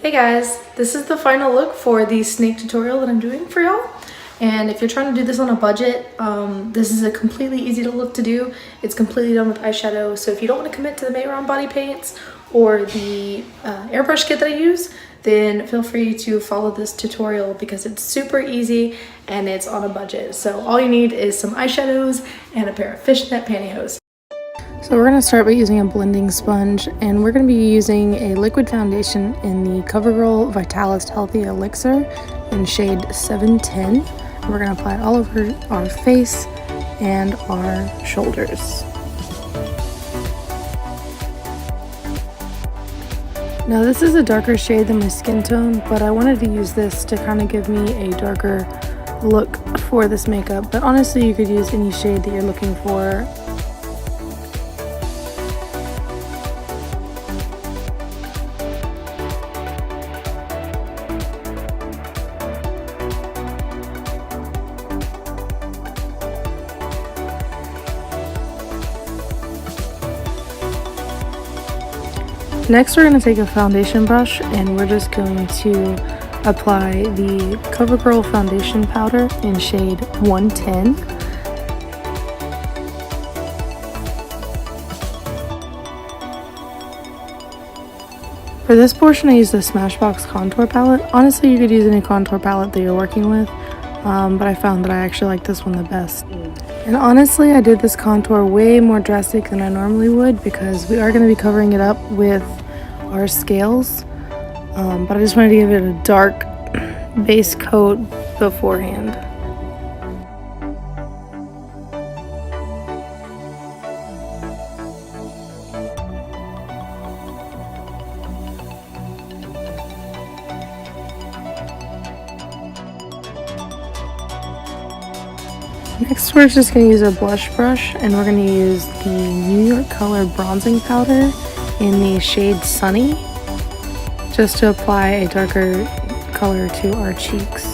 Hey guys, this is the final look for the snake tutorial that I'm doing for y'all. And if you're trying to do this on a budget, this is a completely easy to look to do. It's completely done with eyeshadow. So if you don't want to commit to the Mayron body paints or the airbrush kit that I use, then feel free to follow this tutorial because it's super easy and it's on a budget. So all you need is some eyeshadows and a pair of fishnet pantyhose. So we're going to start by using a blending sponge, and we're going to be using a liquid foundation in the CoverGirl Vitalist Healthy Elixir in shade 710. And we're going to apply it all over our face and our shoulders. Now this is a darker shade than my skin tone, but I wanted to use this to kind of give me a darker look for this makeup. But honestly, you could use any shade that you're looking for. Next, we're going to take a foundation brush and we're just going to apply the CoverGirl foundation powder in shade 110. For this portion, I used the Smashbox contour palette. Honestly, you could use any contour palette that you're working with, but I found that I actually like this one the best. And honestly, I did this contour way more drastic than I normally would because we are going to be covering it up with our scales, but I just wanted to give it a dark base coat beforehand. Next, we're just going to use a blush brush, and we're going to use the New York Color bronzing powder in the shade Sunny, just to apply a darker color to our cheeks.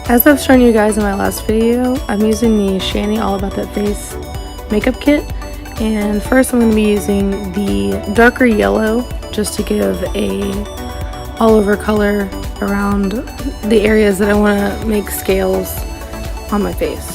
As I've shown you guys in my last video, I'm using the Shani All About That Face makeup kit, and first I'm going to be using the darker yellow just to give a all over color around the areas that I want to make scales on my face.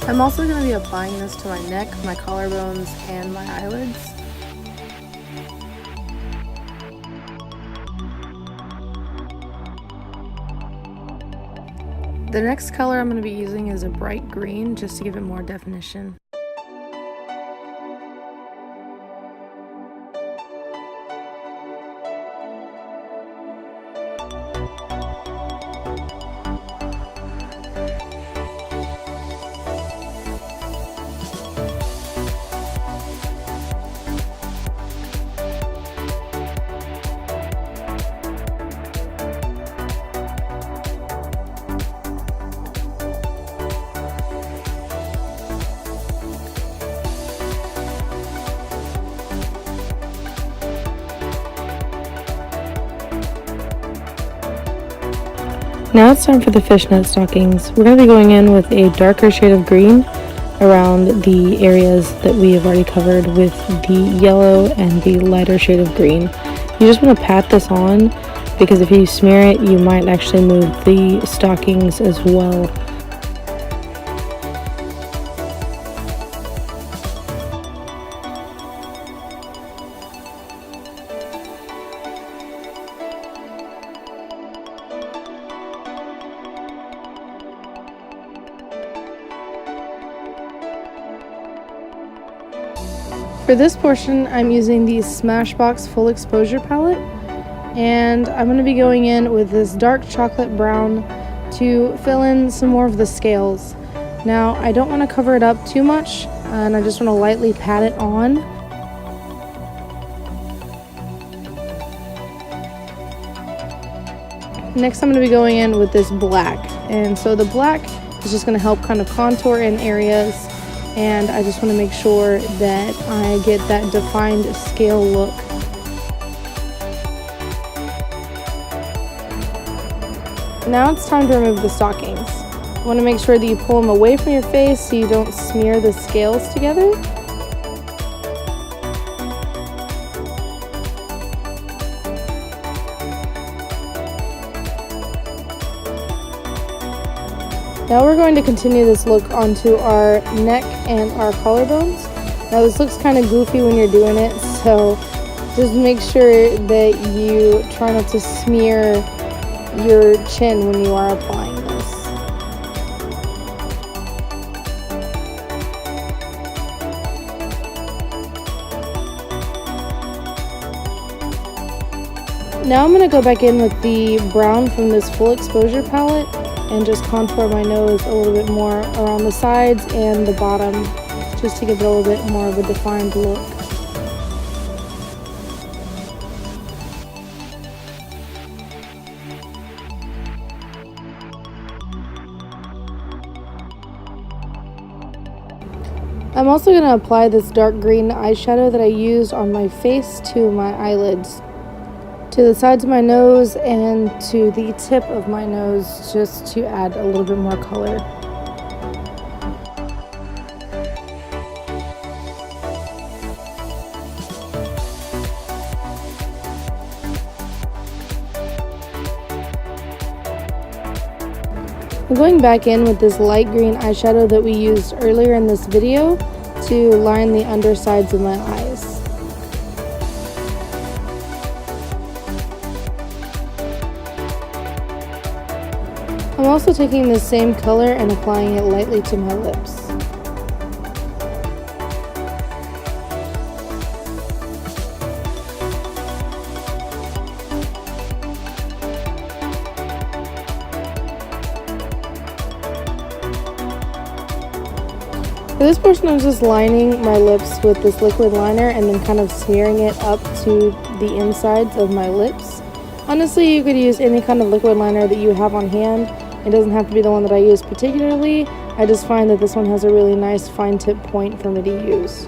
I'm also going to be applying this to my neck, my collarbones, and my eyelids. The next color I'm going to be using is a bright green, just to give it more definition. Now it's time for the fishnet stockings. We're going to be going in with a darker shade of green around the areas that we have already covered with the yellow and the lighter shade of green. You just want to pat this on because if you smear it, you might actually move the stockings as well. For this portion, I'm using the Smashbox Full Exposure palette, and I'm going to be going in with this dark chocolate brown to fill in some more of the scales. Now, I don't want to cover it up too much and I just want to lightly pat it on. Next I'm going to be going in with this black, and so the black is just going to help kind of contour in areas, and I just want to make sure that I get that defined scale look. Now it's time to remove the stockings. You want to make sure that you pull them away from your face so you don't smear the scales together. Now we're going to continue this look onto our neck and our collarbones. Now this looks kind of goofy when you're doing it, so just make sure that you try not to smear your chin when you are applying this. Now I'm going to go back in with the brown from this full exposure palette and just contour my nose a little bit more around the sides and the bottom, just to give it a little bit more of a defined look. I'm also going to apply this dark green eyeshadow that I used on my face to my eyelids, to the sides of my nose and to the tip of my nose, just to add a little bit more color. I'm going back in with this light green eyeshadow that we used earlier in this video to line the undersides of my eyes. I'm also taking the same color and applying it lightly to my lips. For this portion, I'm just lining my lips with this liquid liner and then kind of smearing it up to the insides of my lips. Honestly, you could use any kind of liquid liner that you have on hand. It doesn't have to be the one that I use particularly. I just find that this one has a really nice fine tip point for me to use.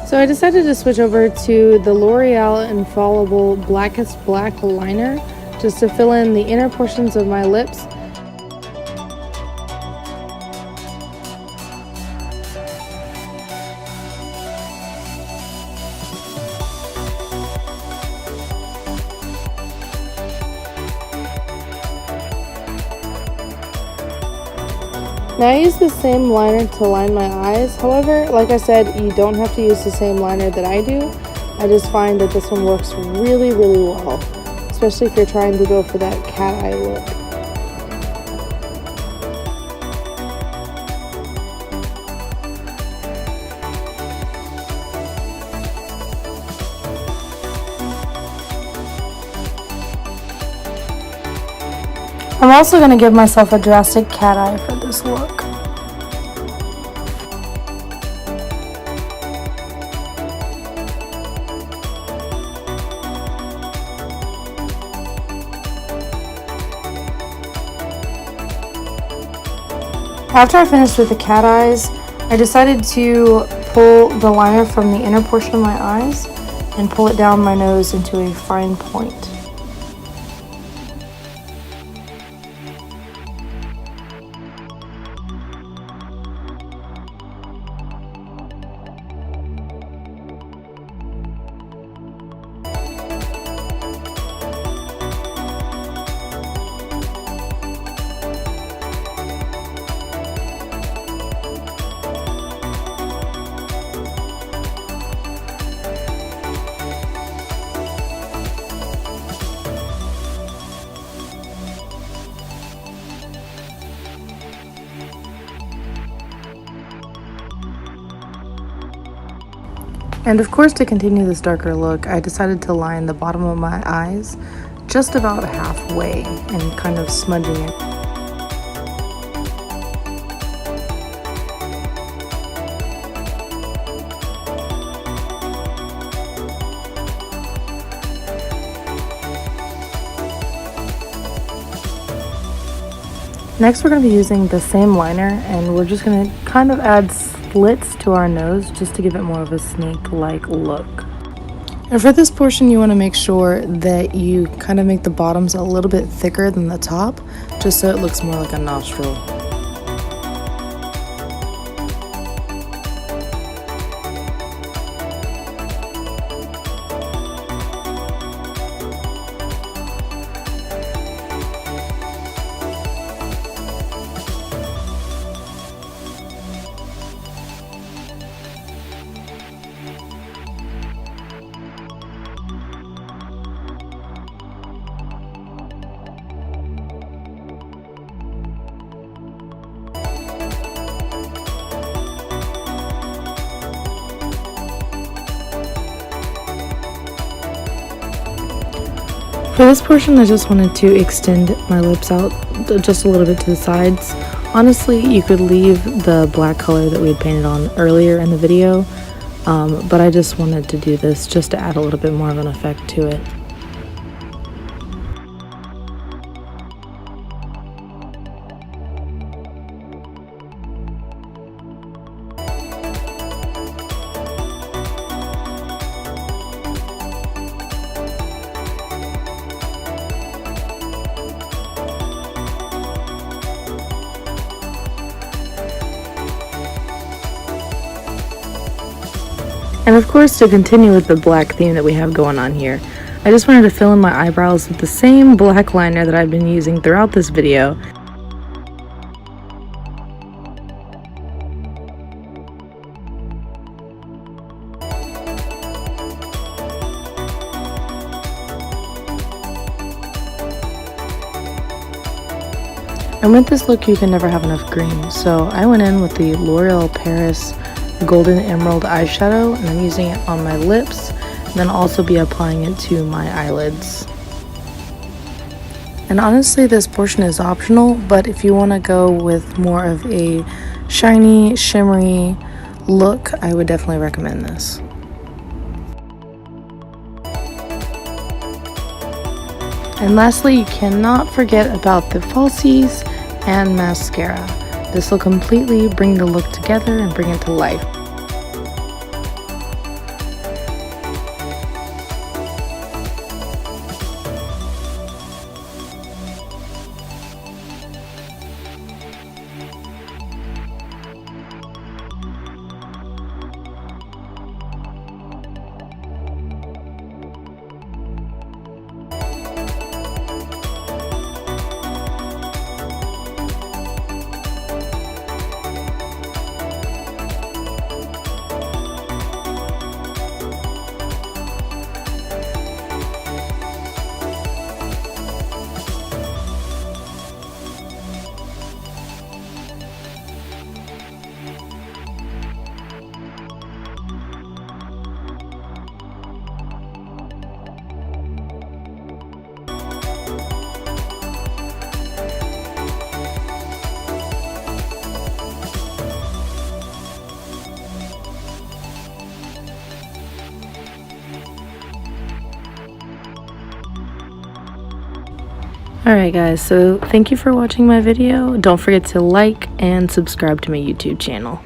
So I decided to switch over to the L'Oreal Infallible Blackest Black liner just to fill in the inner portions of my lips. Now I use the same liner to line my eyes. However, like I said, you don't have to use the same liner that I do. I just find that this one works really, really well, especially if you're trying to go for that cat eye look. I'm also going to give myself a drastic cat eye for this look. After I finished with the cat eyes, I decided to pull the liner from the inner portion of my eyes and pull it down my nose into a fine point. And of course, to continue this darker look, I decided to line the bottom of my eyes just about halfway and kind of smudging it. Next, we're going to be using the same liner, and we're just going to kind of add slits to our nose just to give it more of a snake-like look. And for this portion, you want to make sure that you kind of make the bottoms a little bit thicker than the top, just so it looks more like a nostril. For this portion, I just wanted to extend my lips out just a little bit to the sides. Honestly, you could leave the black color that we had painted on earlier in the video, but I just wanted to do this just to add a little bit more of an effect to it. And of course, to continue with the black theme that we have going on here, I just wanted to fill in my eyebrows with the same black liner that I've been using throughout this video. And with this look, you can never have enough green, so I went in with the L'Oreal Paris Golden Emerald eyeshadow, and I'm using it on my lips, and then also be applying it to my eyelids. And honestly, this portion is optional, but if you want to go with more of a shiny, shimmery look, I would definitely recommend this. And lastly, you cannot forget about the falsies and mascara. This will completely bring the look together and bring it to life. Alright guys, so thank you for watching my video. Don't forget to like and subscribe to my YouTube channel.